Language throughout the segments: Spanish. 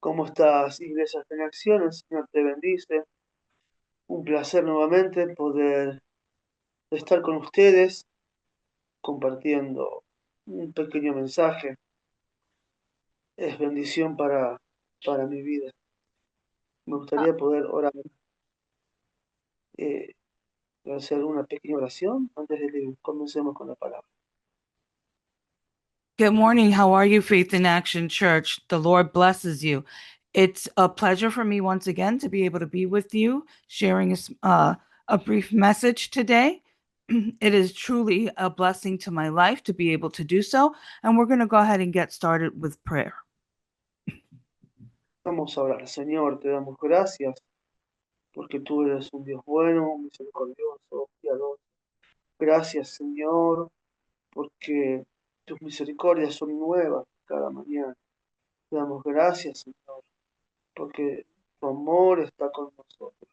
¿Cómo estás, Iglesias en Acción? El Señor te bendice. Un placer nuevamente poder estar con ustedes compartiendo un pequeño mensaje. Es bendición para mi vida. Me Uh, gustaría poder orar, eh, hacer una pequeña oración antes de que comencemos con la palabra. Good morning. How are you, Faith in Action Church? The Lord blesses you. It's a pleasure for me once again to be able to be with you, sharing a brief message today. It is truly a blessing to my life to be able to do so. And we're going to go ahead and get started with prayer. Vamos a orar. Señor, te damos gracias porque tú eres un Dios bueno, misericordioso, piadoso. Gracias, Señor, porque tus misericordias son nuevas cada mañana. Te damos gracias, Señor, porque tu amor está con nosotros.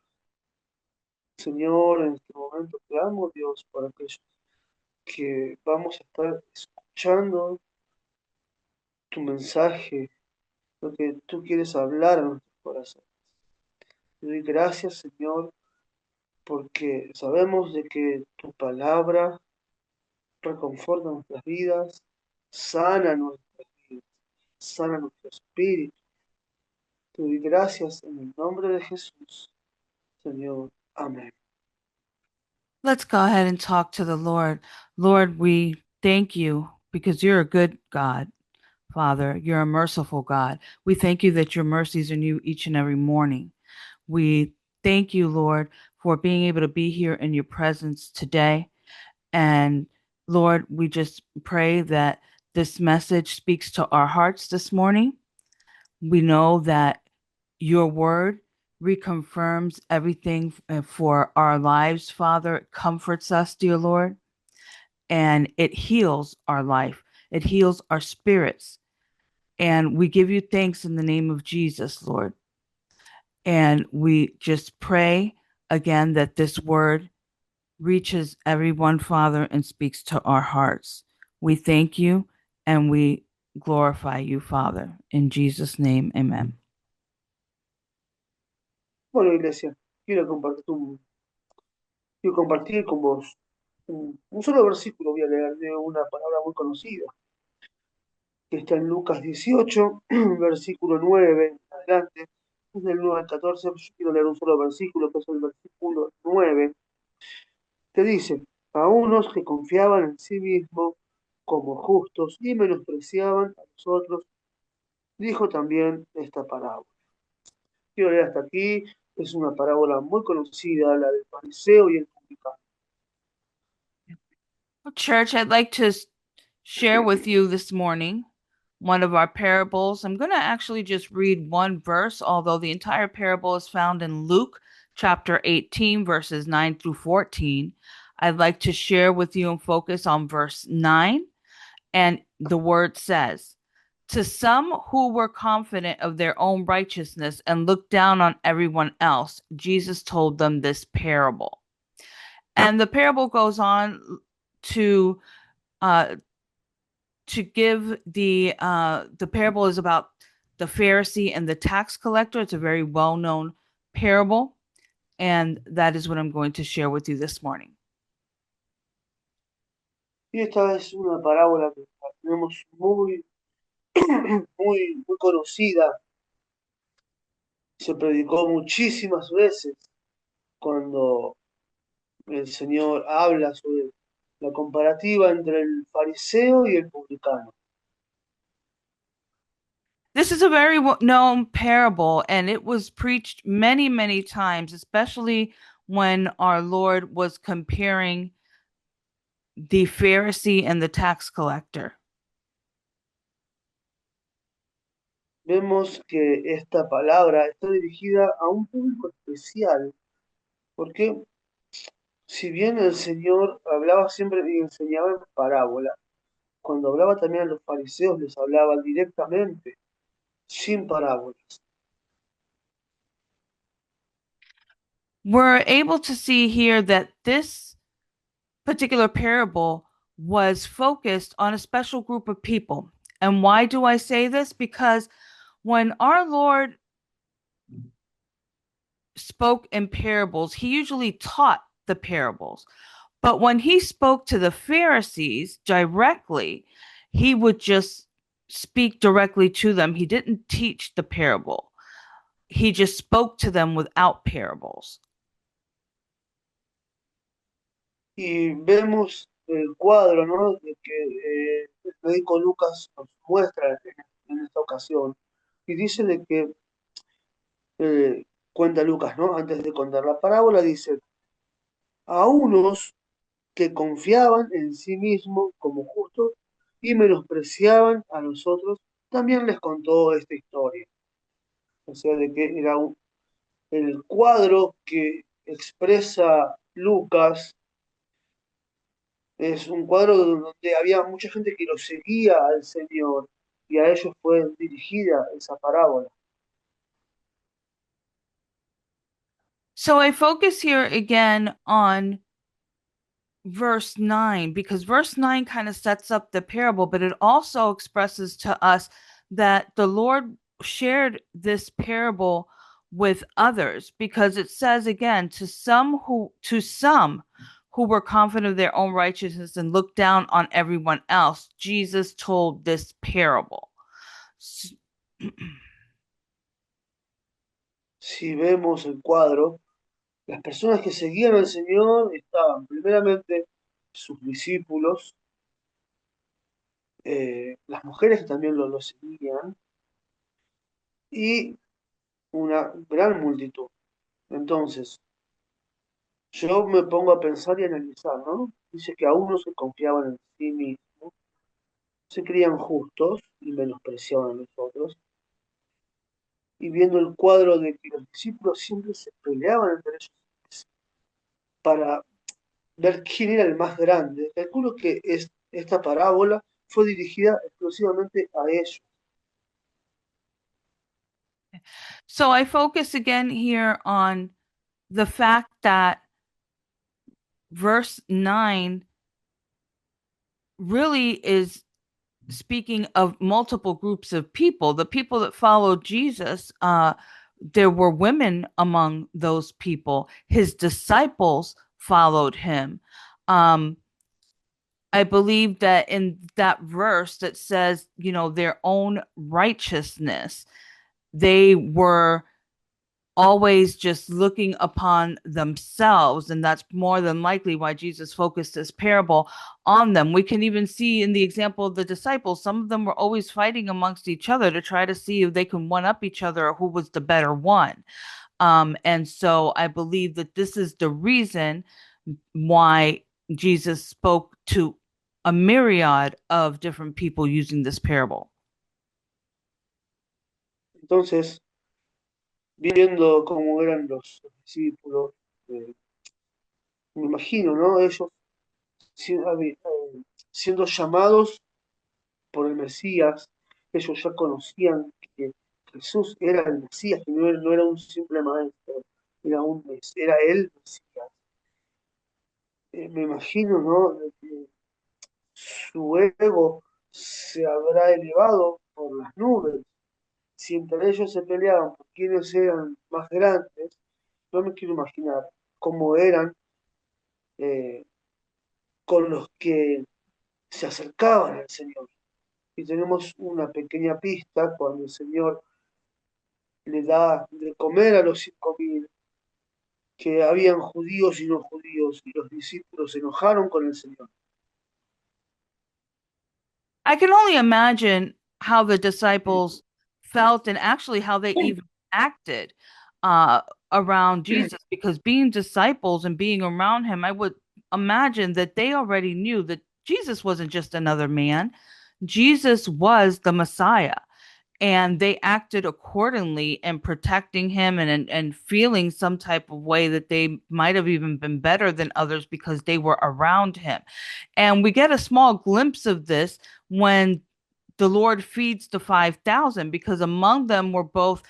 Señor, en este momento te amo, Dios, por aquellos que vamos a estar escuchando tu mensaje, lo que tú quieres hablar a nuestros corazones. Te doy gracias, Señor, porque sabemos de que tu palabra reconforta nuestras vidas, sana nuestras vidas, sana nuestro espíritu. Te doy gracias en el nombre de Jesús, Señor. Amén. Let's go ahead and talk to the Lord. Lord, we thank you because you're a good God. Father, you're a merciful God. We thank you that your mercies are new each and every morning. We thank you, Lord, for being able to be here in your presence today. And Lord, we just pray that this message speaks to our hearts this morning. We know that your word reconfirms everything for our lives, Father. It comforts us, dear Lord, and it heals our life, it heals our spirits. And we give you thanks in the name of Jesus, Lord. And we just pray again that this word reaches everyone, Father, and speaks to our hearts. We thank you and we glorify you, Father. In Jesus' name, amen. Bueno, Iglesia, quiero compartir con vos un solo versículo. Voy a leer de una palabra muy conocida, que está en Lucas 18, versículo 9 en adelante. Es del 9 al 14. Yo quiero leer un solo versículo, que es el versículo 9, que dice: a unos que confiaban en sí mismos como justos y menospreciaban a los otros, dijo también esta parábola. Quiero leer hasta aquí. Es una parábola muy conocida, la del fariseo y el publicano. Well, Church, I'd like to share with you this morning one of our parables. I'm going to actually just read one verse, although the entire parable is found in Luke chapter 18, verses 9 through 14. I'd like to share with you and focus on verse 9. And the word says, to some who were confident of their own righteousness and looked down on everyone else, Jesus told them this parable. And the parable goes on to uh, give the parable is about the Pharisee and the tax collector. It's a very well known parable, and that is what I'm going to share with you this morning. Y esta es una parábola que la tenemos muy conocida. Se predicó muchísimas veces cuando el Señor habla sobre la comparativa entre el fariseo y el publicano. This is a very known parable, and it was preached many, many times, especially when our Lord was comparing the Pharisee and the tax collector. Vemos que esta palabra está dirigida a un público especial, porque si bien el Señor hablaba siempre y enseñaba en parábola, cuando hablaba también a los fariseos les hablaba directamente, sin parábolas. We're able to see here that this particular parable was focused on a special group of people. And why do I say this? Because When our Lord spoke in parables, he usually taught the parables. But when he spoke to the Pharisees directly, he would just speak directly to them. He didn't teach the parable, he just spoke to them without parables. Y vemos el cuadro, ¿no? De que el médico Lucas nos muestra en esta ocasión. Y dice de que, cuenta Lucas, ¿no? Antes de contar la parábola, dice, a unos que confiaban en sí mismos como justos y menospreciaban a los otros, también les contó esta historia. O sea, de que era el cuadro que expresa Lucas es un cuadro donde había mucha gente que lo seguía al Señor y a ellos fue dirigida esa parábola. So I focus here again on verse 9 because verse 9 kind of sets up the parable, but it also expresses to us that the Lord shared this parable with others because it says again to some who were confident of their own righteousness and looked down on everyone else, Jesus told this parable. Si vemos el cuadro, las personas que seguían al Señor estaban primeramente sus discípulos, las mujeres que también lo seguían y una gran multitud. Entonces, yo me pongo a pensar y analizar, ¿no? Dice que a unos se confiaban en sí mismos, se creían justos y menospreciaban a los otros, y viendo el cuadro de que los discípulos siempre se peleaban entre ellos para ver quién era el más grande, calculo que esta parábola fue dirigida exclusivamente a ellos. So I focus again here on the fact that verse 9 really is speaking of multiple groups of people. The people that followed Jesus, there were women among those people. His disciples followed him. Um, I believe that in that verse that says, their own righteousness, they were always just looking upon themselves. And that's more than likely why Jesus focused this parable on them. We can even see in the example of the disciples, some of them were always fighting amongst each other to try to see if they can one up each other or who was the better one. And so I believe that this is the reason why Jesus spoke to a myriad of different people using this parable. Entonces, viendo cómo eran los discípulos, me imagino, ¿no? Ellos siendo llamados por el Mesías, ellos ya conocían que Jesús era el Mesías, que no era un simple maestro, era el Mesías. Me imagino, ¿no? De que su ego se habrá elevado por las nubes. Si entre ellos se peleaban por quiénes eran más grandes, no me quiero imaginar cómo eran eh, con los que se acercaban al Señor. Y tenemos una pequeña pista cuando el Señor le da de comer a los 5.000, que habían judíos y no judíos, y los discípulos se enojaron con el Señor. I can only imagine how the disciples felt and actually how they even acted uh, around Jesus, because being disciples and being around him, I would imagine that they already knew that Jesus wasn't just another man. Jesus was the Messiah. And they acted accordingly in protecting him and feeling some type of way that they might have even been better than others because they were around him. And we get a small glimpse of this when the Lord feeds the 5,000, because among them were both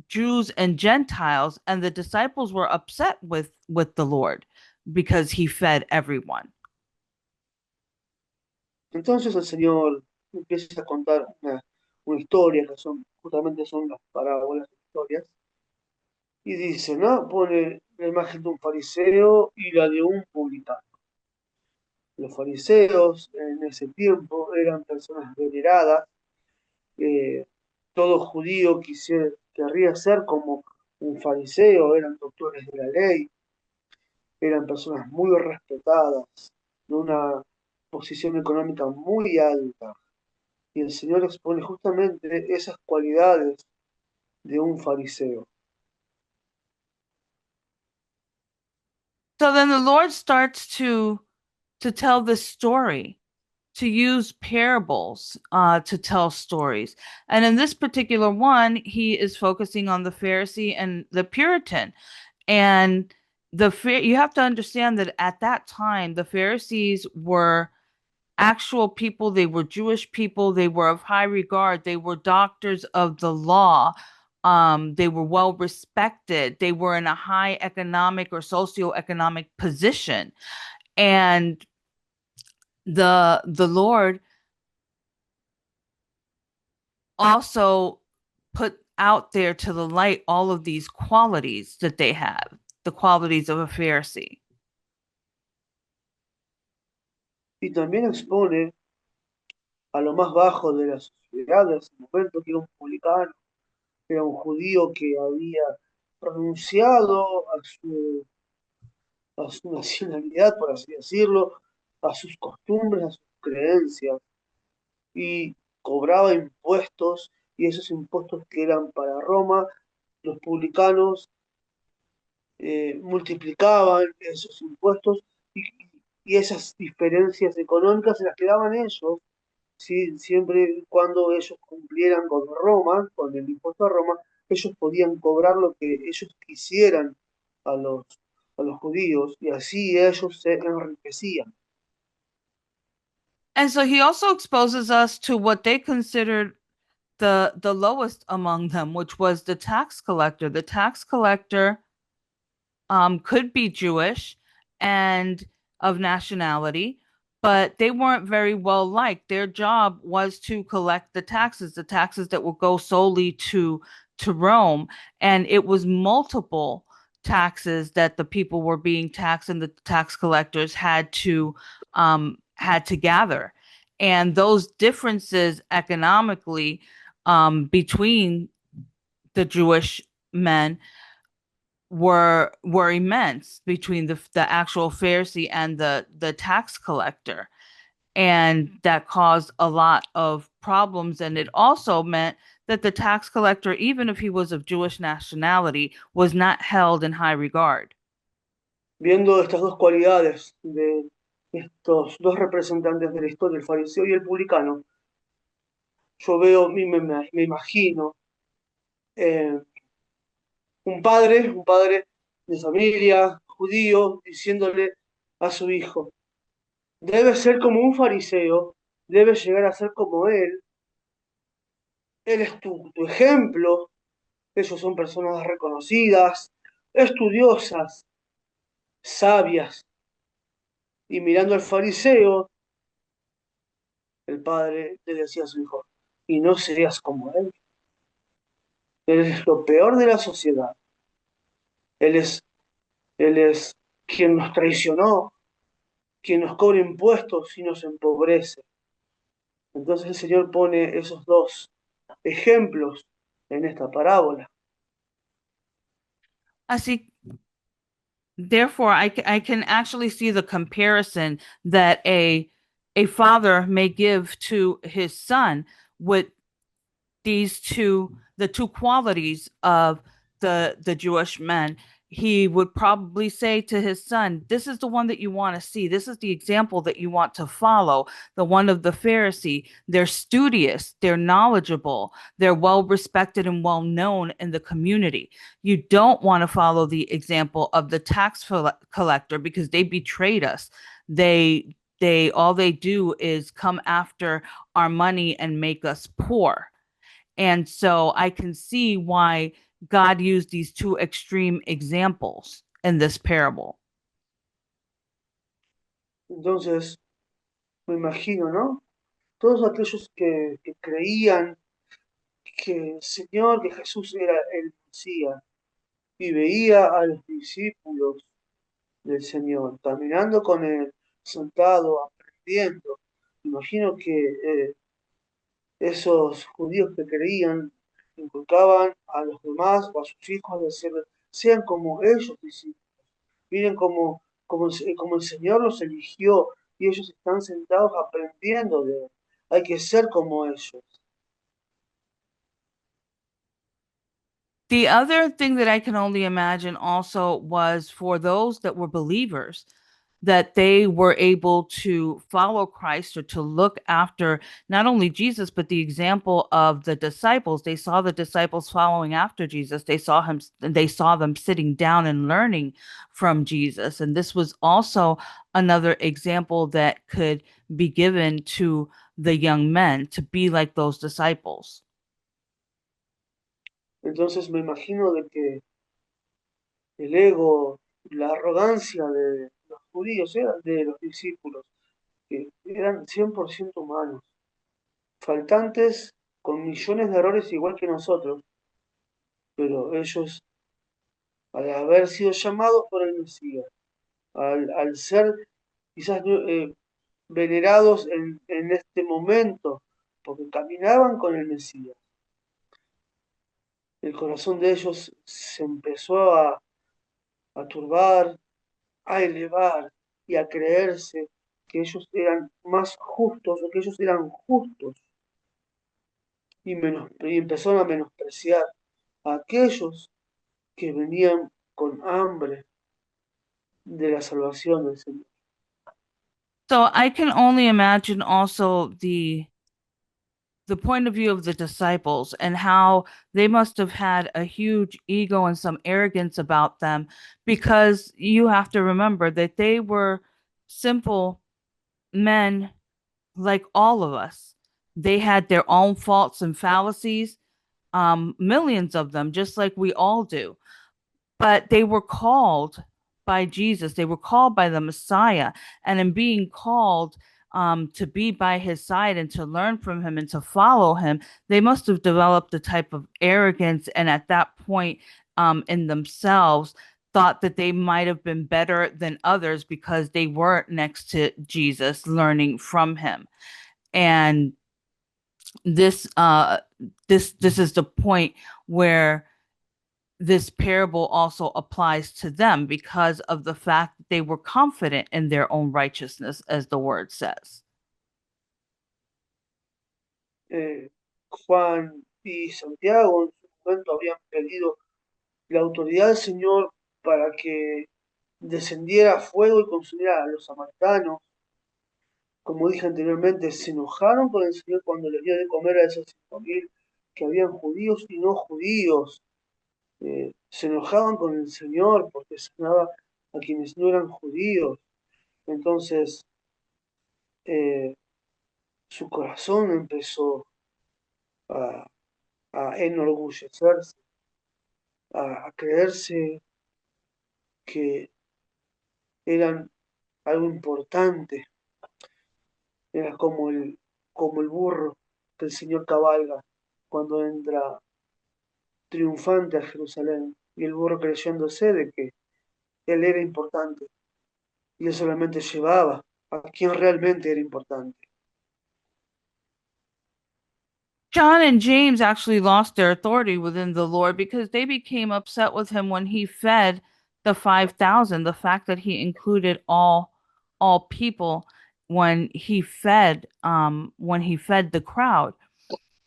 Jews and Gentiles, and the disciples were upset with the Lord because he fed everyone. Entonces el Señor empieza a contar una historia que son justamente son las parábolas, historias, y dice, ¿no? Pone la imagen de un fariseo y la de un publicano. Los fariseos en ese tiempo eran personas veneradas, todo judío querría ser como un fariseo, eran doctores de la ley, eran personas muy respetadas, de una posición económica muy alta. Y el Señor expone justamente esas cualidades de un fariseo. So then the Lord starts to tell this story, to use parables to tell stories. And in this particular one, he is focusing on the Pharisee and the Puritan. And you have to understand that at that time, the Pharisees were actual people. They were Jewish people. They were of high regard. They were doctors of the law. They were well respected. They were in a high economic or socioeconomic position. And the Lord also put out there to the light all of these qualities that they have, the qualities of a Pharisee. Y también expone a lo más bajo de la sociedad de ese momento, que era un publicano, que era un judío que había renunciado a su nacionalidad, por así decirlo, a sus costumbres, a sus creencias, y cobraba impuestos, y esos impuestos que eran para Roma, los publicanos multiplicaban esos impuestos y, y esas diferencias económicas se las quedaban ellos, ¿sí? Siempre y cuando ellos cumplieran con Roma, con el impuesto a Roma, ellos podían cobrar lo que ellos quisieran a a los judíos y así ellos se enriquecían. And so he also exposes us to what they considered the lowest among them, which was the tax collector. The tax collector could be Jewish and of nationality, but they weren't very well liked. Their job was to collect the taxes that would go solely to Rome, and it was multiple taxes that the people were being taxed, and the tax collectors had to gather, and those differences economically between the Jewish men were immense between the actual Pharisee and the tax collector. And that caused a lot of problems. And it also meant that the tax collector, even if he was of Jewish nationality, was not held in high regard. Viendo estas dos cualidades de estos dos representantes de la historia, el fariseo y el publicano, yo veo, me imagino eh, un padre de familia, judío, diciéndole a su hijo, debes ser como un fariseo, debes llegar a ser como él es tu ejemplo, ellos son personas reconocidas, estudiosas, sabias, y mirando al fariseo, el padre le decía a su hijo, y no serías como él es lo peor de la sociedad, él es, él es quien nos traicionó, quien nos cobra impuestos y nos empobrece. Entonces el Señor pone esos dos ejemplos en esta parábola. Así, therefore, I can actually see the comparison that a father may give to his son with the two qualities of the Jewish men. He would probably say to his son, this is the one that you want to see. This is the example that you want to follow. The one of the Pharisee. They're studious, they're knowledgeable, they're well respected and well known in the community. You don't want to follow the example of the tax collector because they betrayed us. They all they do is come after our money and make us poor. And so I can see why God used these two extreme examples in this parable. Entonces, me imagino, ¿no? Todos aquellos que creían que el Señor, que Jesús era el Mesías, y veía a los discípulos del Señor caminando con él, sentado, aprendiendo. Imagino que esos judíos que creían inculcaban a los demás o a sus hijos de ser, sean como ellos, discípulos. Miren como el Señor los eligió y ellos están sentados aprendiendo de Él. Hay que ser como ellos. The other thing that I can only imagine also was for those that were believers, that they were able to follow Christ or to look after not only Jesus, but the example of the disciples. They saw the disciples following after Jesus. They saw him, they saw them sitting down and learning from Jesus. And this was also another example that could be given to the young men to be like those disciples. Entonces me imagino de que el ego, la arrogancia de los judíos, de los discípulos, que eran 100% humanos, faltantes con millones de errores igual que nosotros, pero ellos, al haber sido llamados por el Mesías, al ser quizás venerados en este momento, porque caminaban con el Mesías, el corazón de ellos se empezó a turbar, a elevar y a creerse que ellos eran más justos o que ellos eran justos y empezaron a menospreciar a aquellos que venían con hambre de la salvación del Señor. So I can only imagine also the point of view of the disciples and how they must have had a huge ego and some arrogance about them, because you have to remember that they were simple men like all of us. They had their own faults and fallacies, millions of them, just like we all do. But they were called by Jesus, they were called by the Messiah. And in being called, to be by his side and to learn from him and to follow him, they must have developed a type of arrogance. And at that point, in themselves, thought that they might have been better than others because they weren't next to Jesus learning from him. And this this is the point where this parable also applies to them because of the fact that they were confident in their own righteousness, as the word says. Juan y Santiago en su momento habían pedido la autoridad del Señor para que descendiera fuego y consumiera a los samaritanos. Como dije anteriormente, se enojaron con el Señor cuando les dio de comer a esos 5.000 que habían judíos y no judíos. Se enojaban con el Señor porque sanaba a quienes no eran judíos. Entonces, su corazón empezó a, a enorgullecerse, a creerse que eran algo importante. Era como el burro que el Señor cabalga cuando entra triunfante a Jerusalén, y el burro creyéndose de que él era importante, y él solamente llevaba a quien realmente era importante. John and James actually lost their authority within the Lord because they became upset with him when he fed the 5,000, the fact that he included all people when he fed the crowd.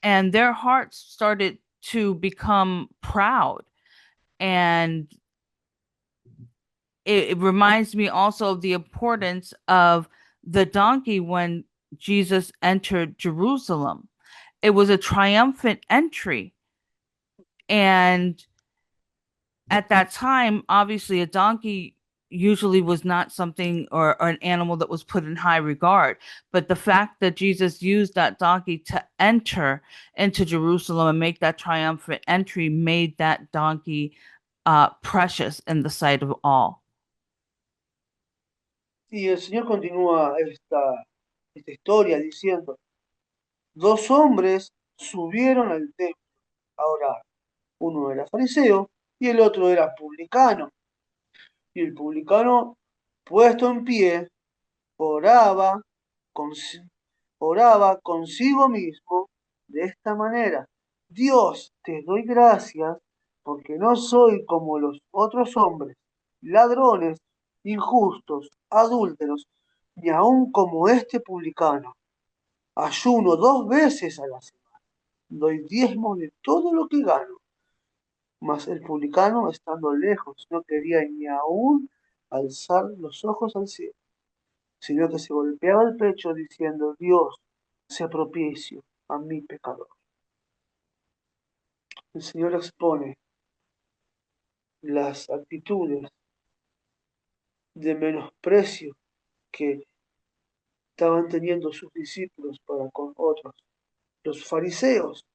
And their hearts started to become proud. And it reminds me also of the importance of the donkey when Jesus entered Jerusalem. It was a triumphant entry. And at that time, obviously, a donkey usually was not something, or an animal that was put in high regard. But the fact that Jesus used that donkey to enter into Jerusalem and make that triumphant entry made that donkey precious in the sight of all. Y el Señor continúa esta historia diciendo, dos hombres subieron al templo a orar. Uno era fariseo y el otro era publicano. Y el publicano, puesto en pie, oraba, oraba consigo mismo de esta manera. Dios, te doy gracias porque no soy como los otros hombres, ladrones, injustos, adúlteros, ni aun como este publicano. Ayuno 2 veces a la semana, doy diezmo de todo lo que gano. Mas el publicano, estando lejos, no quería ni aun alzar los ojos al cielo, sino que se golpeaba el pecho diciendo, Dios, sea propicio a mi pecador. El Señor expone las actitudes de menosprecio que estaban teniendo sus discípulos para con otros. Los fariseos,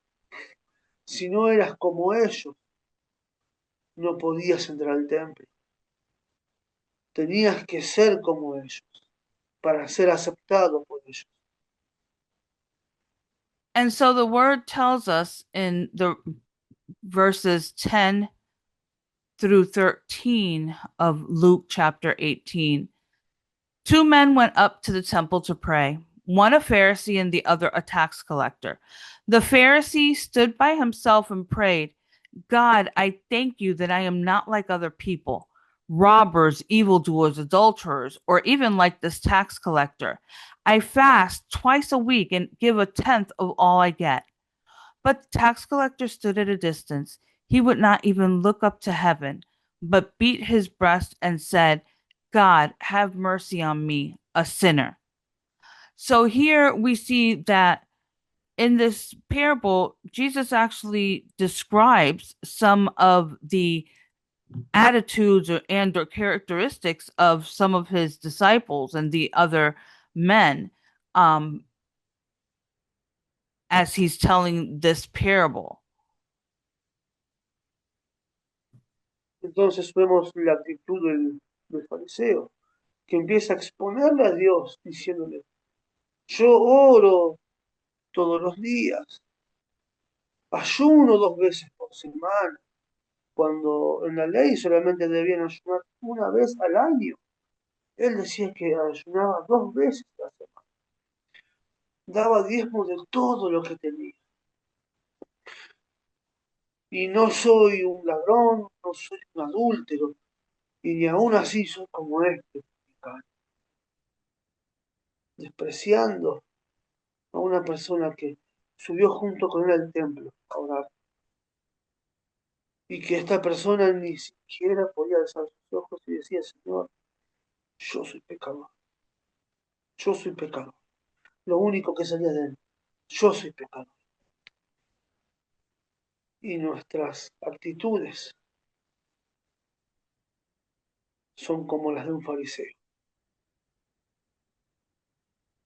si no eras como ellos, no podías entrar al templo. Tenías que ser como ellos para ser aceptado por ellos. And so the word tells us in the verses 10 through 13 of Luke chapter 18. Two men went up to the temple to pray, one a Pharisee and the other a tax collector. The Pharisee stood by himself and prayed, God, I thank you that I am not like other people, robbers, evildoers, adulterers, or even like this tax collector. I fast twice a week and give a tenth of all I get. But the tax collector stood at a distance. He would not even look up to heaven, but beat his breast and said, God, have mercy on me, a sinner. So here we see that in this parable, Jesus actually describes some of the attitudes or characteristics of some of his disciples and the other men as he's telling this parable. Entonces vemos la actitud del fariseo, que empieza a exponerle a Dios, diciéndole, yo oro todos los días, ayuno 2 veces por semana, cuando en la ley solamente debían ayunar una vez al año. Él decía que ayunaba 2 veces a la semana, daba diezmo de todo lo que tenía. Y no soy un ladrón, no soy un adúltero, y ni aún así soy como este, despreciando a una persona que subió junto con él al templo a orar, y que esta persona ni siquiera podía alzar sus ojos y decía, Señor, yo soy pecador, yo soy pecador. Lo único que salía de él, yo soy pecador. Y nuestras actitudes son como las de un fariseo.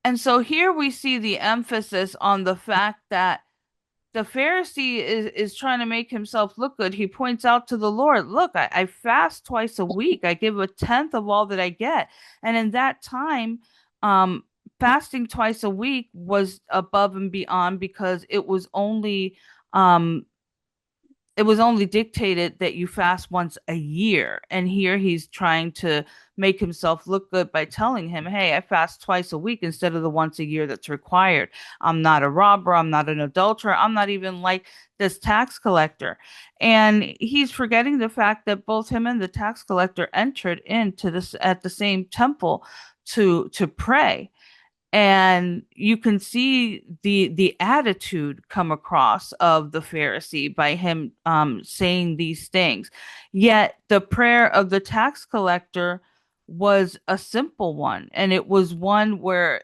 And so here we see the emphasis on the fact that the Pharisee is trying to make himself look good. He points out to the Lord, look, I fast twice a week. I give a tenth of all that I get. And in that time, fasting twice a week was above and beyond because it was only dictated that you fast once a year. And here he's trying to make himself look good by telling him, hey, I fast twice a week instead of the once a year that's required. I'm not a robber. I'm not an adulterer. I'm not even like this tax collector. And he's forgetting the fact that both him and the tax collector entered into this at the same temple to pray, and you can see the attitude come across of the Pharisee by him saying these things. Yet the prayer of the tax collector was a simple one, and it was one where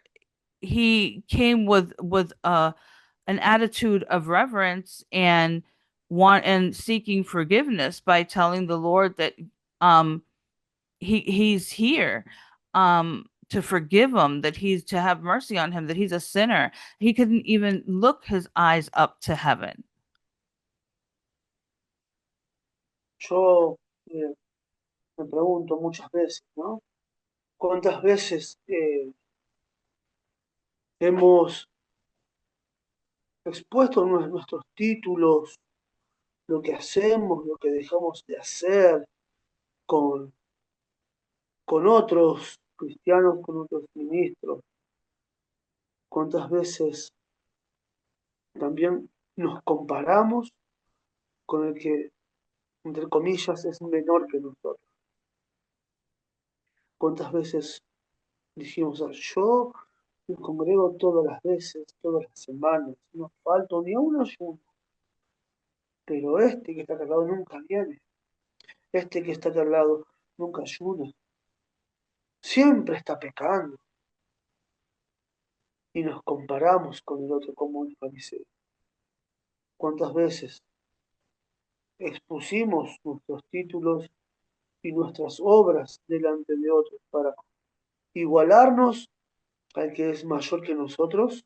he came with an attitude of reverence and seeking forgiveness by telling the Lord that um he's here to forgive him, that he's to have mercy on him, that he's a sinner. He couldn't even look his eyes up to heaven. Yo me pregunto muchas veces, ¿no? ¿Cuántas veces hemos expuesto nuestros títulos, lo que hacemos, lo que dejamos de hacer con, con otros cristianos, con otros ministros. ¿Cuántas veces también nos comparamos con el que, entre comillas, es menor que nosotros? ¿Cuántas veces dijimos, "Ah, yo me congrego todas las veces, todas las semanas, no falto ni a un ayuno, pero este que está acá al lado nunca viene, este que está acá al lado nunca ayuna, siempre está pecando"? Y nos comparamos con el otro como el fariseo. ¿Cuántas veces expusimos nuestros títulos y nuestras obras delante de otros para igualarnos al que es mayor que nosotros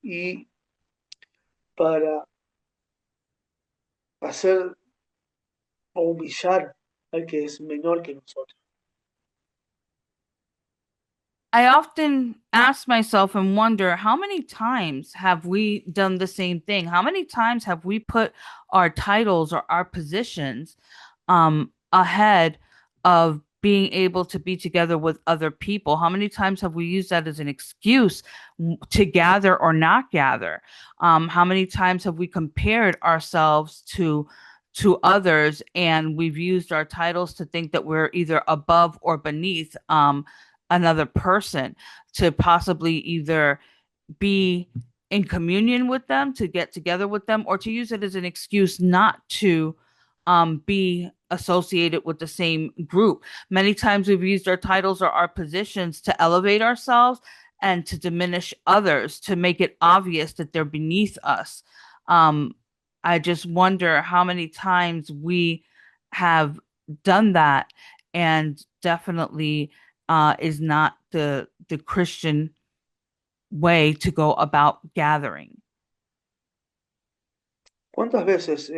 y para hacer o humillar al que es menor que nosotros? I often ask myself and wonder how many times have we done the same thing? How many times have we put our titles or our positions ahead of being able to be together with other people? How many times have we used that as an excuse to gather or not gather? How many times have we compared ourselves to others and we've used our titles to think that we're either above or beneath another person, to possibly either be in communion with them, to get together with them, or to use it as an excuse not to be associated with the same group. Many times we've used our titles or our positions to elevate ourselves and to diminish others, to make it obvious that they're beneath us. Um, I just wonder how many times we have done that, and definitely is not the Christian way to go about gathering. ¿Cuántas veces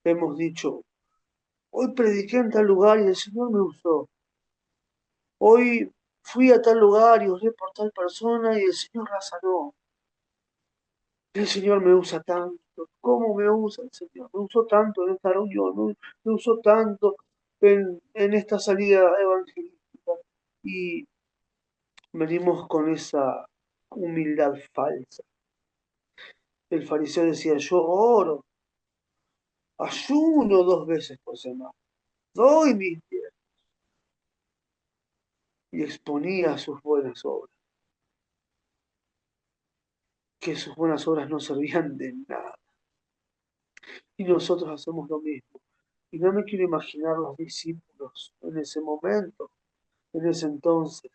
hemos dicho, hoy prediqué en tal lugar y el Señor me usó? Hoy fui a tal lugar y oré por tal persona y el Señor la sanó. El Señor me usa tanto. ¿Cómo me usa el Señor? Me usó tanto en esta reunión, me usó tanto en esta salida evangelística. Y venimos con esa humildad falsa. El fariseo decía, yo oro, ayuno 2 veces por semana, doy mis diezmos, y exponía sus buenas obras, que sus buenas obras no servían de nada. Y nosotros hacemos lo mismo. Y no me quiero imaginar los discípulos en ese momento, en ese entonces,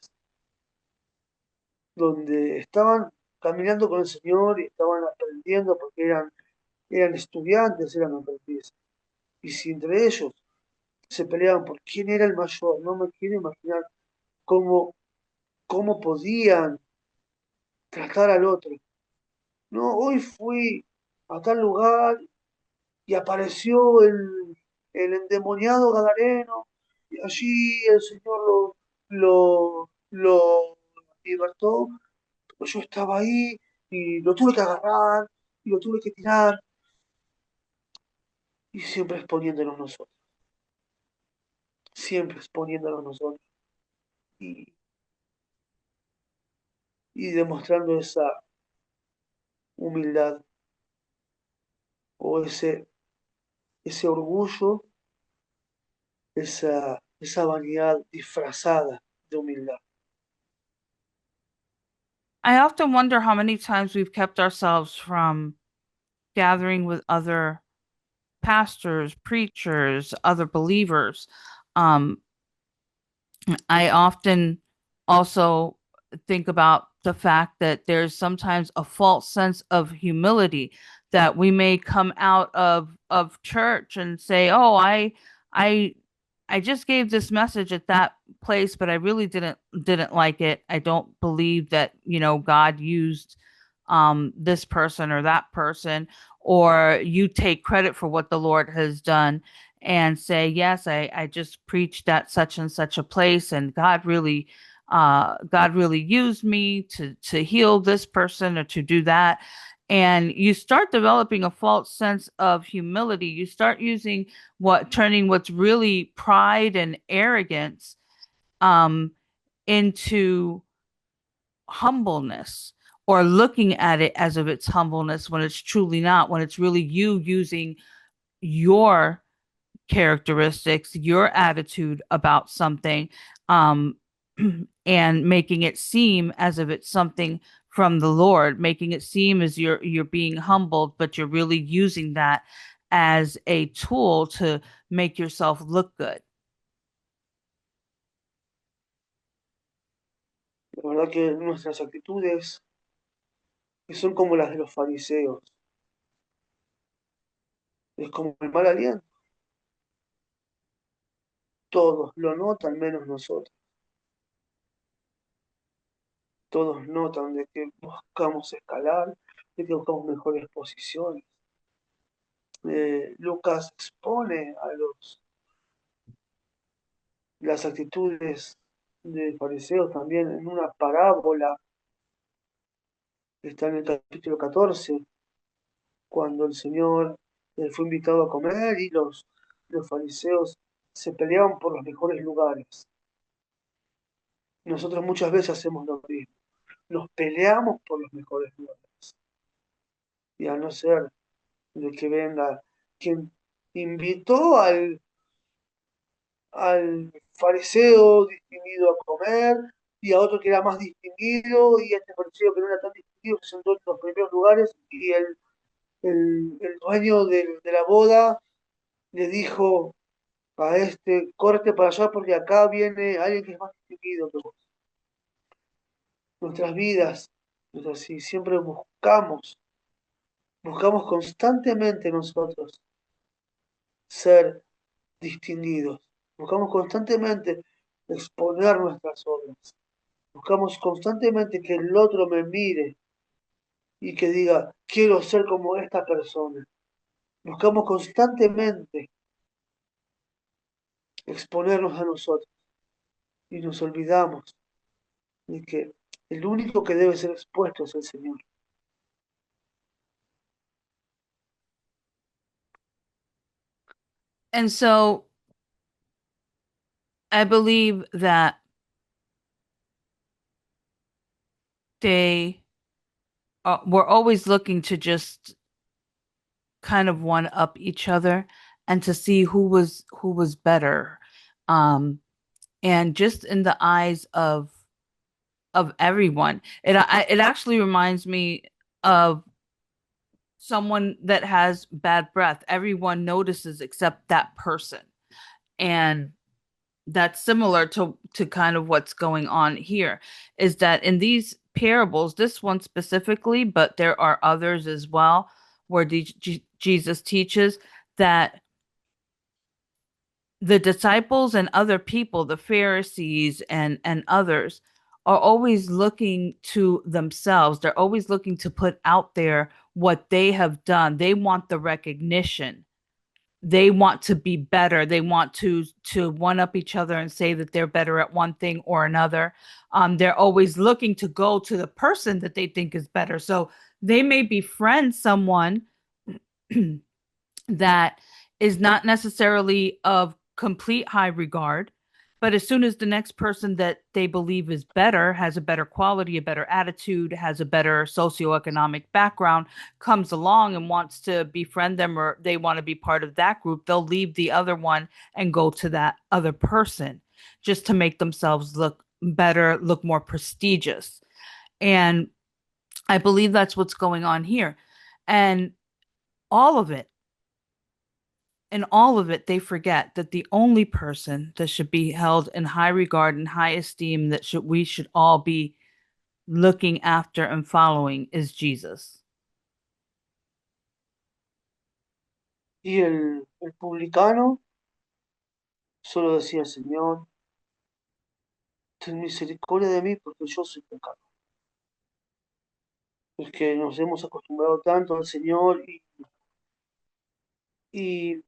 donde estaban caminando con el Señor y estaban aprendiendo porque eran estudiantes, eran aprendices. Y si entre ellos se peleaban por quién era el mayor, no me quiero imaginar cómo, cómo podían tratar al otro. No, hoy fui a tal lugar y apareció el endemoniado Gadareno, y allí el Señor lo libertó, pero yo estaba ahí y lo tuve que agarrar y lo tuve que tirar, y siempre exponiéndonos nosotros, siempre exponiéndonos nosotros, y, y demostrando esa humildad o ese orgullo, esa vanidad disfrazada de humildad. I often wonder how many times we've kept ourselves from gathering with other pastors, preachers, other believers. Um, I often also think about the fact that there's sometimes a false sense of humility, that we may come out of church and say, "Oh, I I just gave this message at that place, but I really didn't like it. I don't believe that, God used this person or that person," or you take credit for what the Lord has done and say, yes, I just preached at such and such a place, and God really used me to heal this person or to do that. and you start developing a false sense of humility. You start turning what's really pride and arrogance um, into humbleness, or looking at it as if it's humbleness when it's truly not, when it's really you using your characteristics, your attitude about something, um, and making it seem as if it's something from the Lord, making it seem as you're being humbled, but you're really using that as a tool to make yourself look good. La verdad que nuestras actitudes, que son como las de los fariseos, es como el mal aliento. Todos lo notan menos nosotros. Todos notan de que buscamos escalar, de que buscamos mejores posiciones. Lucas expone a las actitudes de fariseos también en una parábola que está en el capítulo 14, cuando el Señor fue invitado a comer y los fariseos se peleaban por los mejores lugares. Nosotros muchas veces hacemos lo mismo, nos peleamos por los mejores lugares. Y a no ser de que venga quien invitó al fariseo distinguido a comer y a otro que era más distinguido, y este fariseo que no era tan distinguido se sentó en los primeros lugares, y el dueño de la boda le dijo a este: corte para allá porque acá viene alguien que es más distinguido que vos. Nuestras vidas es así, siempre buscamos constantemente nosotros ser distinguidos, buscamos constantemente exponer nuestras obras, buscamos constantemente que el otro me mire y que diga: quiero ser como esta persona. Buscamos constantemente exponernos a nosotros y nos olvidamos de que el único que debe ser expuesto es el Señor. And so I believe that they were always looking to just kind of one up each other and to see who was better. Um, and just in the eyes of everyone, it actually reminds me of someone that has bad breath. Everyone notices except that person. And that's similar to kind of what's going on here, is that in these parables, this one specifically, but there are others as well, where Jesus teaches that the disciples and other people, the Pharisees and others, are always looking to themselves. They're always looking to put out there what they have done. They want the recognition. They want to be better. They want to one up each other and say that they're better at one thing or another. They're always looking to go to the person that they think is better. So they may befriend someone that is not necessarily of complete high regard, but as soon as the next person that they believe is better, has a better quality, a better attitude, has a better socioeconomic background, comes along and wants to befriend them, or they want to be part of that group, they'll leave the other one and go to that other person just to make themselves look better, look more prestigious. And I believe that's what's going on here. And all of it, in all of it, they forget that the only person that should be held in high regard and high esteem, that we should all be looking after and following, is Jesus. Y el publicano solo decía: Señor, ten misericordia de mí porque yo soy pecador. Es que nos hemos acostumbrado tanto al Señor y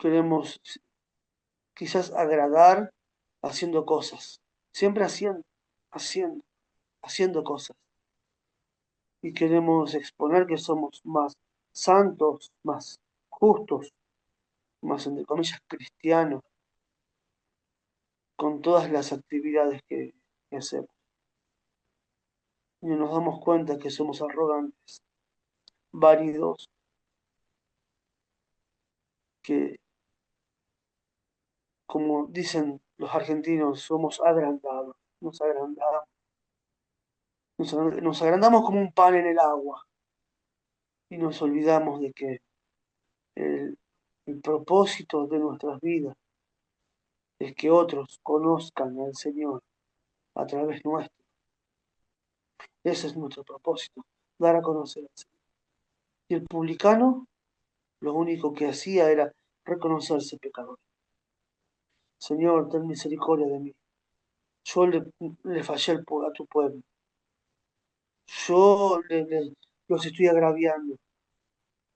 queremos quizás agradar haciendo cosas, siempre haciendo, haciendo cosas. y queremos exponer que somos más santos, más justos, más entre comillas cristianos, con todas las actividades que hacemos. Y no nos damos cuenta que somos arrogantes, válidos, que como dicen los argentinos, somos agrandados, nos agrandamos, nos agrandamos como un pan en el agua y nos olvidamos de que el, el propósito de nuestras vidas es que otros conozcan al Señor a través nuestro. Ese es nuestro propósito, dar a conocer al Señor. Y el publicano lo único que hacía era reconocerse pecador. Señor, ten misericordia de mí. Yo le fallé a tu pueblo. Yo los estoy agraviando.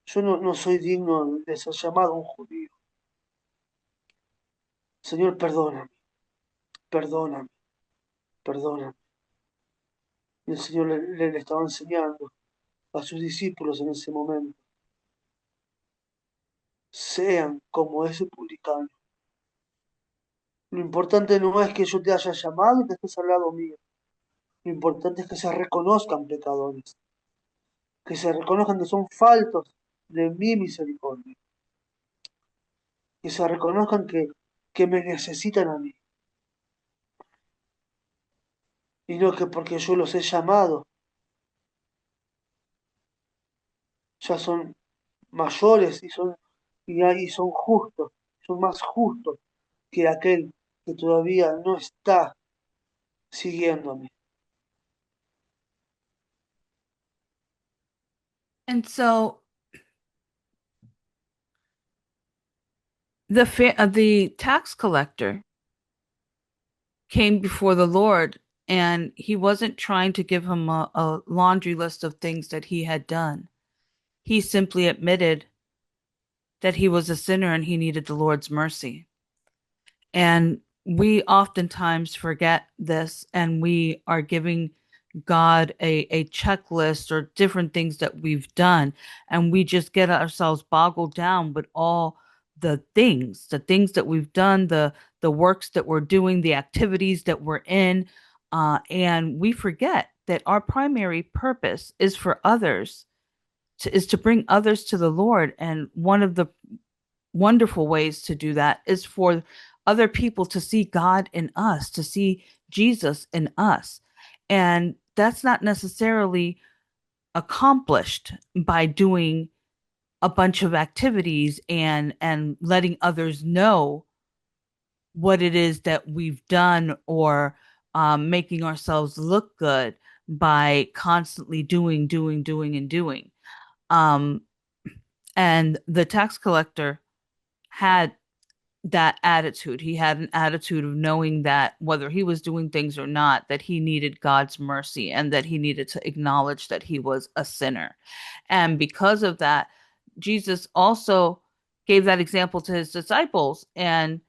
Yo no soy digno de ser llamado un judío. Señor, perdóname, perdóname, perdóname. Y el Señor le estaba enseñando a sus discípulos en ese momento. Sean como ese publicano. Lo importante no es que yo te haya llamado y que estés al lado mío. Lo importante es que se reconozcan pecadores, que se reconozcan que son faltos de mi misericordia, que se reconozcan que me necesitan a mí, y no que porque yo los he llamado, ya son mayores y son justos, son más justos que aquel que todavía no está siguiéndome. And so the tax collector came before the Lord, and he wasn't trying to give him a laundry list of things that he had done. He simply admitted that he was a sinner and he needed the Lord's mercy. And we oftentimes forget this, and we are giving God a checklist or different things that we've done. And we just get ourselves boggled down with all the things that we've done, the works that we're doing, the activities that we're in. And we forget that our primary purpose is for others, is to bring others to the Lord. And one of the wonderful ways to do that is for other people to see God in us, to see Jesus in us. And that's not necessarily accomplished by doing a bunch of activities and letting others know what it is that we've done, or making ourselves look good by constantly doing, and doing. Um, and the tax collector had that attitude. He had an attitude of knowing that whether he was doing things or not, that he needed God's mercy and that he needed to acknowledge that he was a sinner. And because of that, Jesus also gave that example to his disciples and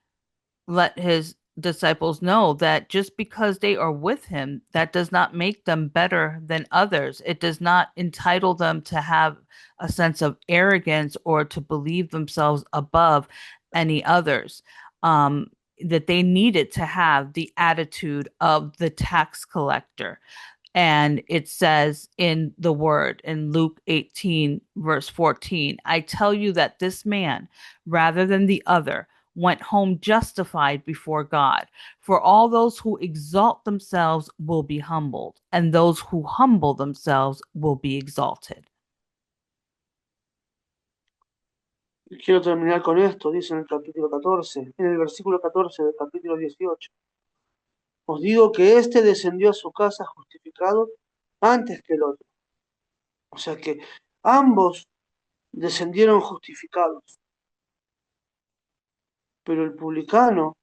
let his disciples know that just because they are with him, that does not make them better than others. It does not entitle them to have a sense of arrogance or to believe themselves above any others. That they needed to have the attitude of the tax collector. And it says in the word in Luke 18, verse 14, I tell you that this man, rather than the other, went home justified before God. For all those who exalt themselves will be humbled, and those who humble themselves will be exalted. Y quiero terminar con esto, dice en el capítulo 14, en el versículo 14 del capítulo 18. Os digo que éste descendió a su casa justificado antes que el otro. O sea que ambos descendieron justificados, pero el publicano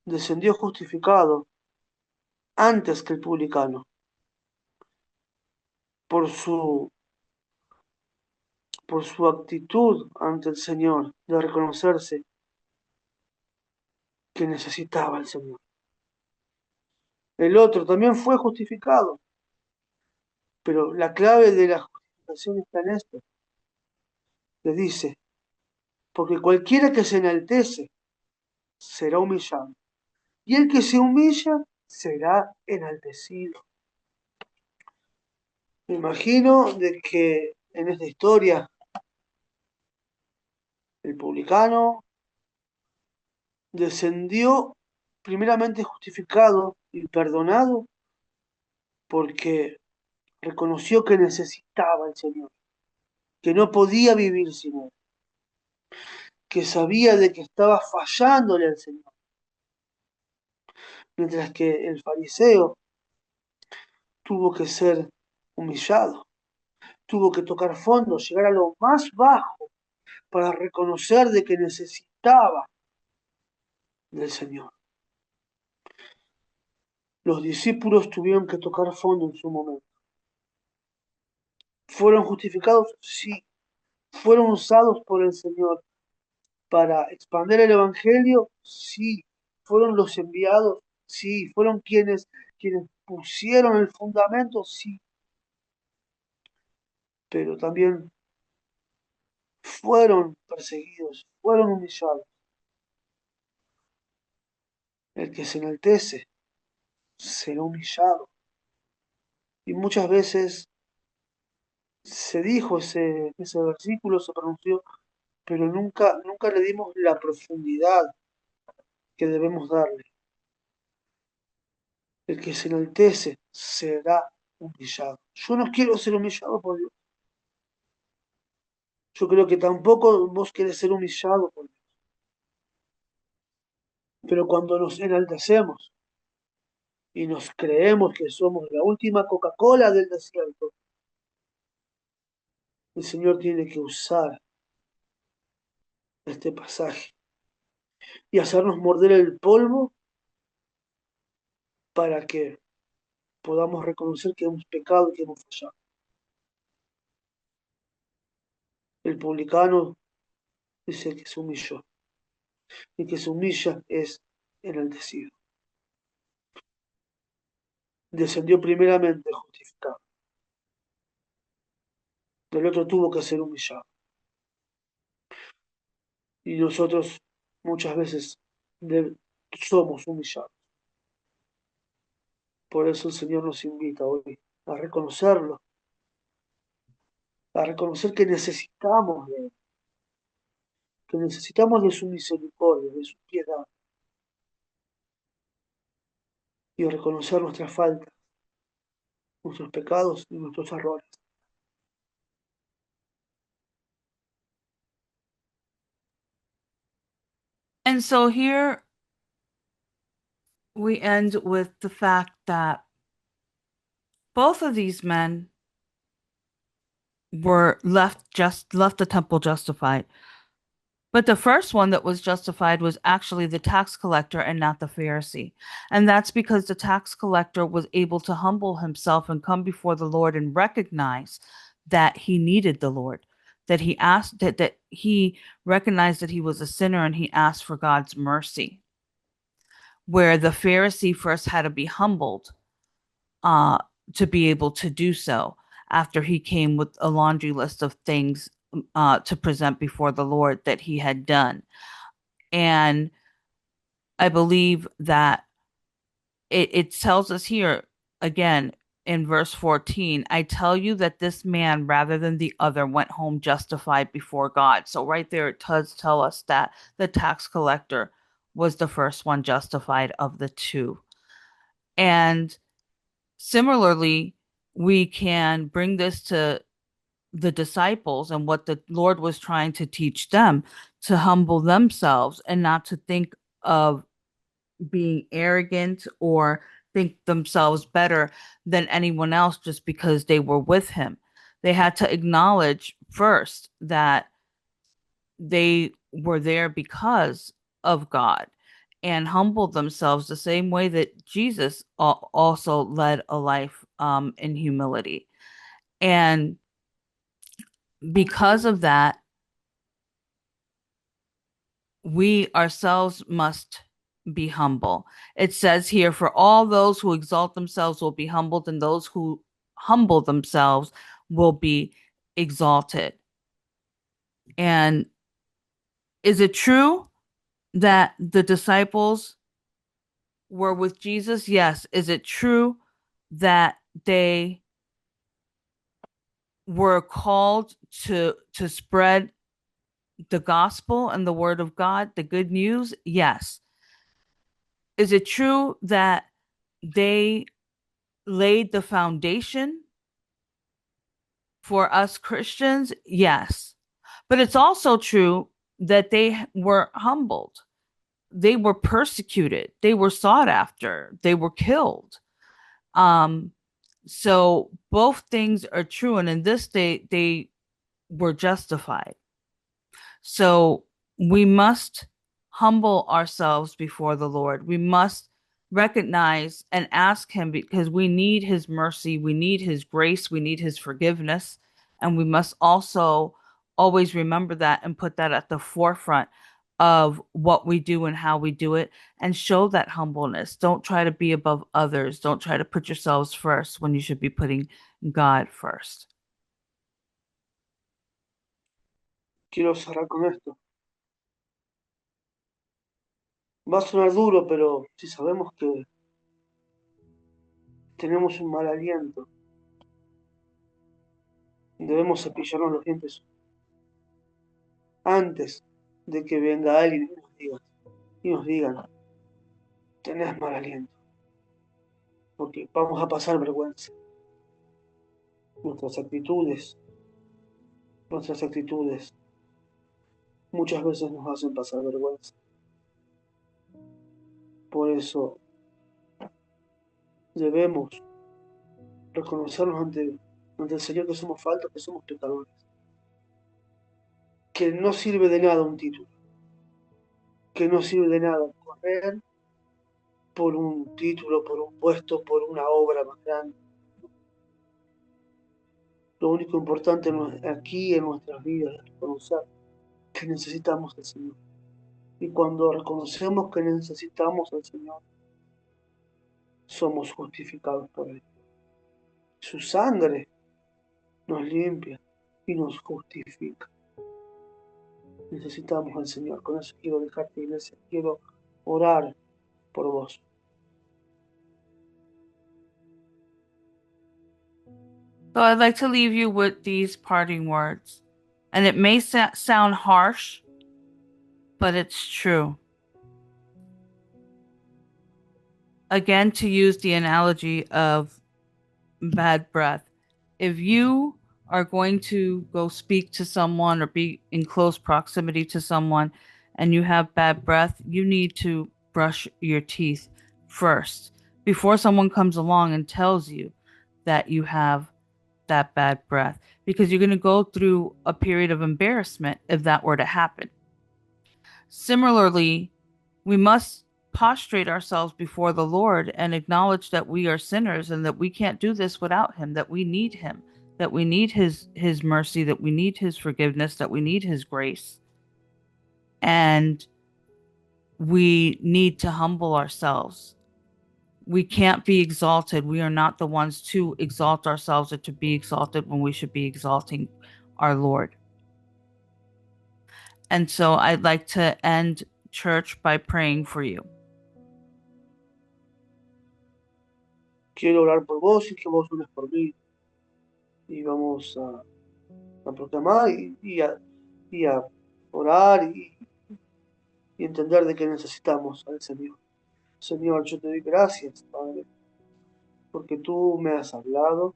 descendió justificado antes que el publicano por su, por su actitud ante el Señor de reconocerse que necesitaba al Señor. El otro también fue justificado, Pero la clave de la justificación está en esto. Le dice, porque cualquiera que se enaltece será humillado, y el que se humilla será enaltecido. Me imagino de que en esta historia el publicano descendió primeramente justificado y perdonado porque reconoció que necesitaba al Señor, que no podía vivir sin Él, que sabía de que estaba fallándole al Señor. Mientras que el fariseo tuvo que ser humillado, tuvo que tocar fondo, llegar a lo más bajo para reconocer de que necesitaba del Señor. Los discípulos tuvieron que tocar fondo en su momento. ¿Fueron justificados? Sí. ¿Fueron usados por el Señor para expandir el Evangelio? Sí. ¿Fueron los enviados? Sí. ¿Fueron quienes pusieron el fundamento? Sí. Pero también fueron perseguidos, fueron humillados. El que se enaltece será humillado. Y muchas veces se dijo ese versículo, se pronunció, pero nunca le dimos la profundidad que debemos darle. El que se enaltece será humillado. Yo no quiero ser humillado por Dios. Yo creo que tampoco vos querés ser humillado por Dios. Pero cuando nos enaltecemos y nos creemos que somos la última Coca-Cola del desierto, el Señor tiene que usar este pasaje y hacernos morder el polvo para que podamos reconocer que hemos pecado y que hemos fallado. El publicano dice que se humilló y que se humilla es enaltecido. Descendió primeramente justificado. Del otro tuvo que ser humillado. Y nosotros muchas veces somos humillados. Por eso el Señor nos invita hoy a reconocerlo, a reconocer que necesitamos de Él, que necesitamos de su misericordia, de su piedad, y a reconocer nuestras faltas, nuestros pecados y nuestros errores. And so here we end with the fact that both of these men were left the temple justified. But the first one that was justified was actually the tax collector and not the Pharisee. And that's because the tax collector was able to humble himself and come before the Lord and recognize that he needed the Lord, that he asked that he recognized that he was a sinner and he asked for God's mercy. Where the Pharisee first had to be humbled uh, to be able to do so after he came with a laundry list of things to present before the Lord that he had done. And I believe that it tells us here again in verse 14, I tell you that this man, rather than the other, went home justified before God. So, right there, it does tell us that the tax collector was the first one justified of the two. And similarly, we can bring this to the disciples and what the Lord was trying to teach them to humble themselves and not to think of being arrogant or think themselves better than anyone else just because they were with him. They had to acknowledge first that they were there because of God and humbled themselves the same way that Jesus also led a life in humility. And because of that, we ourselves must be humble. It says here, for all those who exalt themselves will be humbled, and those who humble themselves will be exalted. And is it true that the disciples were with Jesus? Yes. Is it true that they were called to spread the gospel and the word of God, the good news? Yes. Is it true that they laid the foundation for us Christians? Yes. But it's also true that they were humbled. They were persecuted. They were sought after. They were killed. Um, so both things are true. And in this day, they were justified. So we must humble ourselves before the Lord. We must recognize and ask Him because we need His mercy, we need His grace, we need His forgiveness. And we must also always remember that and put that at the forefront of what we do and how we do it and show that humbleness. Don't try to be above others. Don't try to put yourselves first when you should be putting God first. Quiero cerrar con esto. Va a sonar duro, pero si sabemos que tenemos un mal aliento, debemos cepillarnos los dientes antes de que venga alguien y nos digan, tenés mal aliento, porque vamos a pasar vergüenza. Nuestras actitudes, nuestras actitudes muchas veces nos hacen pasar vergüenza. Por eso debemos reconocernos ante el Señor que somos faltos, que somos pecadores, que no sirve de nada un título, que no sirve de nada correr por un título, por un puesto, por una obra más grande. Lo único importante aquí en nuestras vidas es reconocer que necesitamos al Señor. Y cuando reconocemos que necesitamos al Señor, somos justificados por Él. Su sangre nos limpia y nos justifica. Necesitamos al Señor. Con eso quiero dejarte, iglesia. Quiero orar por vos. So I'd like to leave you with these parting words. And it may sound harsh, but it's true. Again, to use the analogy of bad breath, if you are going to go speak to someone or be in close proximity to someone and you have bad breath, you need to brush your teeth first before someone comes along and tells you that you have that bad breath, because you're going to go through a period of embarrassment if that were to happen. Similarly, we must prostrate ourselves before the Lord and acknowledge that we are sinners and that we can't do this without Him, that we need Him, that we need His mercy, that we need His forgiveness, that we need His grace. And we need to humble ourselves. We can't be exalted. We are not the ones to exalt ourselves or to be exalted when we should be exalting our Lord. And so I'd like to end church by praying for you. Quiero orar por vos y que vos ores por mí. Y vamos a proclamar y a orar y entender de que necesitamos al Señor. Señor, yo te doy gracias, Padre, porque tú me has hablado.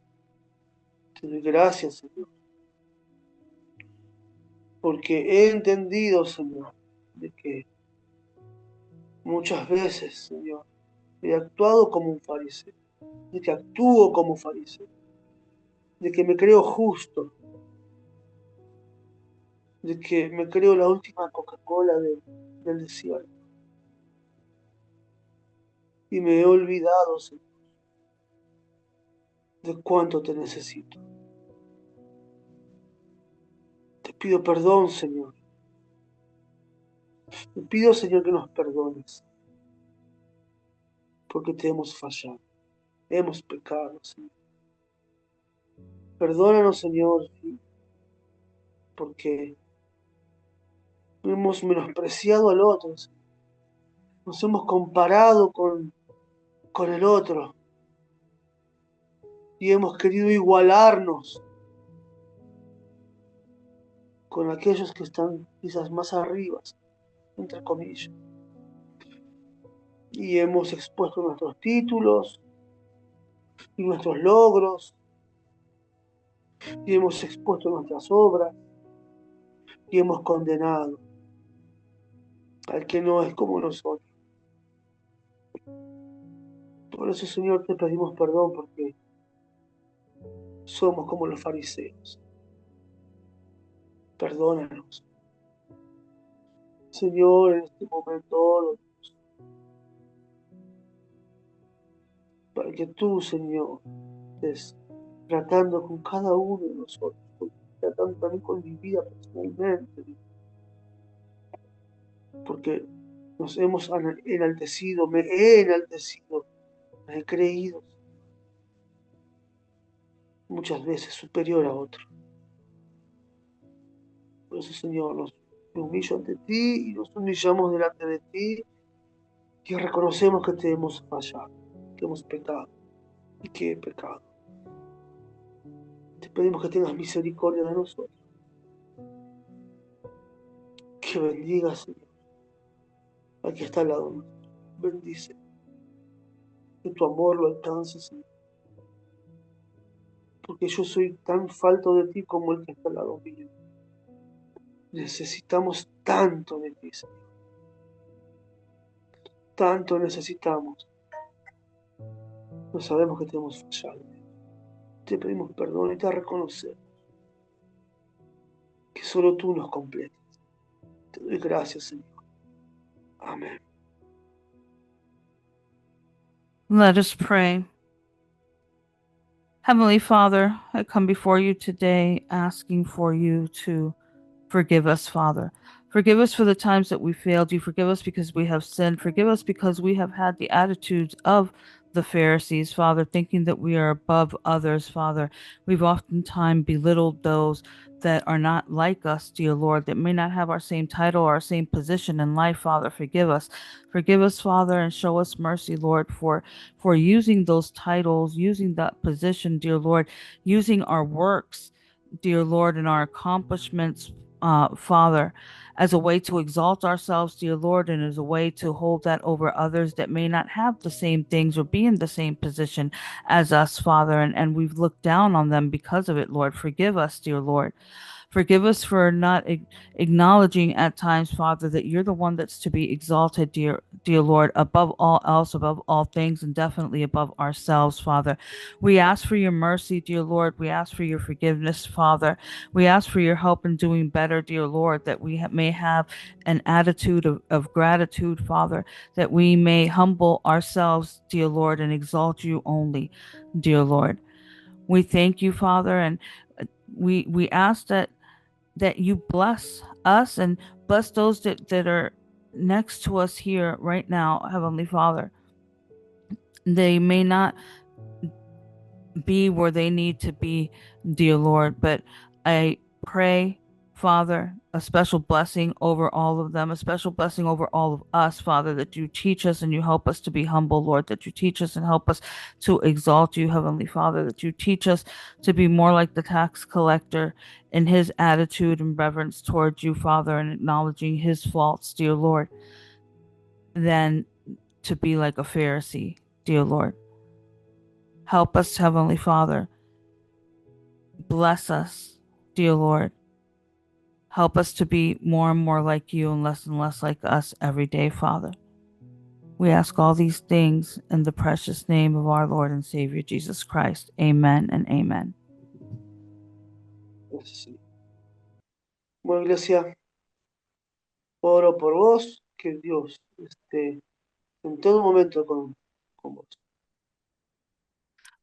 Te doy gracias, Señor, porque he entendido, Señor, de que muchas veces, Señor, he actuado como un fariseo, de que actúo como fariseo, de que me creo justo, de que me creo la última Coca-Cola del desierto. Y me he olvidado, Señor, de cuánto te necesito. Te pido perdón, Señor. Te pido, Señor, que nos perdones, porque te hemos fallado, hemos pecado, Señor. Perdónanos, Señor, sí, porque hemos menospreciado al otro, nos hemos comparado con el otro y hemos querido igualarnos con aquellos que están quizás más arriba, entre comillas. Y hemos expuesto nuestros títulos y nuestros logros, y hemos expuesto nuestras obras, y hemos condenado al que no es como nosotros. Por eso, Señor, te pedimos perdón porque somos como los fariseos. Perdónanos. Señor, en este momento, para que tú, Señor, estés tratando con cada uno de nosotros, tratando también con mi vida personalmente, porque nos hemos enaltecido, me he enaltecido, me he creído muchas veces superior a otro. Por eso, Señor, me humillo ante ti y nos humillamos delante de ti y reconocemos que te hemos fallado, que hemos pecado y que he pecado. Te pedimos que tengas misericordia de nosotros, que bendigas, Señor, al que está al lado nuestro. Bendice, que tu amor lo alcance, Señor, porque yo soy tan falto de ti como el que está al lado mío. Necesitamos tanto de ti, Señor, tanto necesitamos. No sabemos que te hemos fallado. Te pedimos perdón y te reconocemos que solo tú nos completas. Te doy gracias, Señor. Amén. Let us pray. Heavenly Father, I come before you today asking for you to forgive us, Father. Forgive us for the times that we failed you. Forgive us because we have sinned. Forgive us because we have had the attitudes of the Pharisees, Father, thinking that we are above others, Father. We've oftentimes belittled those that are not like us, dear Lord, that may not have our same title or our same position in life, Father. Forgive us. Forgive us, Father, and show us mercy, Lord, for using those titles, using that position, dear Lord, using our works, dear Lord, and our accomplishments, Father, as a way to exalt ourselves, dear Lord, and as a way to hold that over others that may not have the same things or be in the same position as us, Father, and we've looked down on them because of it, Lord. Forgive us, dear Lord. Forgive us for not acknowledging at times, Father, that you're the one that's to be exalted, dear Lord, above all else, above all things, and definitely above ourselves, Father. We ask for your mercy, dear Lord. We ask for your forgiveness, Father. We ask for your help in doing better, dear Lord, that we may have an attitude of gratitude, Father, that we may humble ourselves, dear Lord, and exalt you only, dear Lord. We thank you, Father, and we ask that you bless us and bless those that are next to us here right now, Heavenly Father. They may not be where they need to be, dear Lord, but I pray, Father, a special blessing over all of them, a special blessing over all of us, Father, that you teach us and you help us to be humble, Lord, that you teach us and help us to exalt you, Heavenly Father, that you teach us to be more like the tax collector in his attitude and reverence towards you, Father, and acknowledging his faults, dear Lord, than to be like a Pharisee, dear Lord. Help us, Heavenly Father. Bless us, dear Lord. Help us to be more and more like you and less like us every day, Father. We ask all these things in the precious name of our Lord and Savior Jesus Christ. Amen and amen. Gracias, Señor. Bueno, iglesia, oro por vos, que Dios esté en todo momento con vos.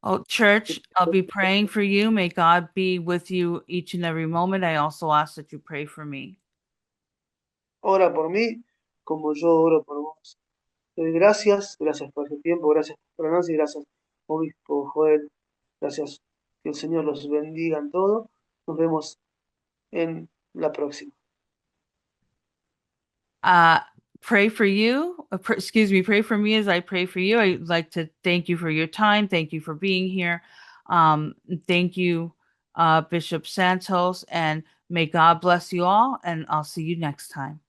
Oh, church, I'll be praying for you. May God be with you each and every moment. I also ask that you pray for me. Ora por mí como yo oro por vos. Te doy gracias, gracias por este tiempo, gracias por Nancy, gracias, Obispo Joel, gracias Que el Señor los bendiga en todo. Nos vemos en la próxima. Uh, pray for you. Excuse me, pray for me as I pray for you. I'd like to thank you for your time. Thank you for being here. Thank you, Bishop Santos, and may God bless you all. And I'll see you next time.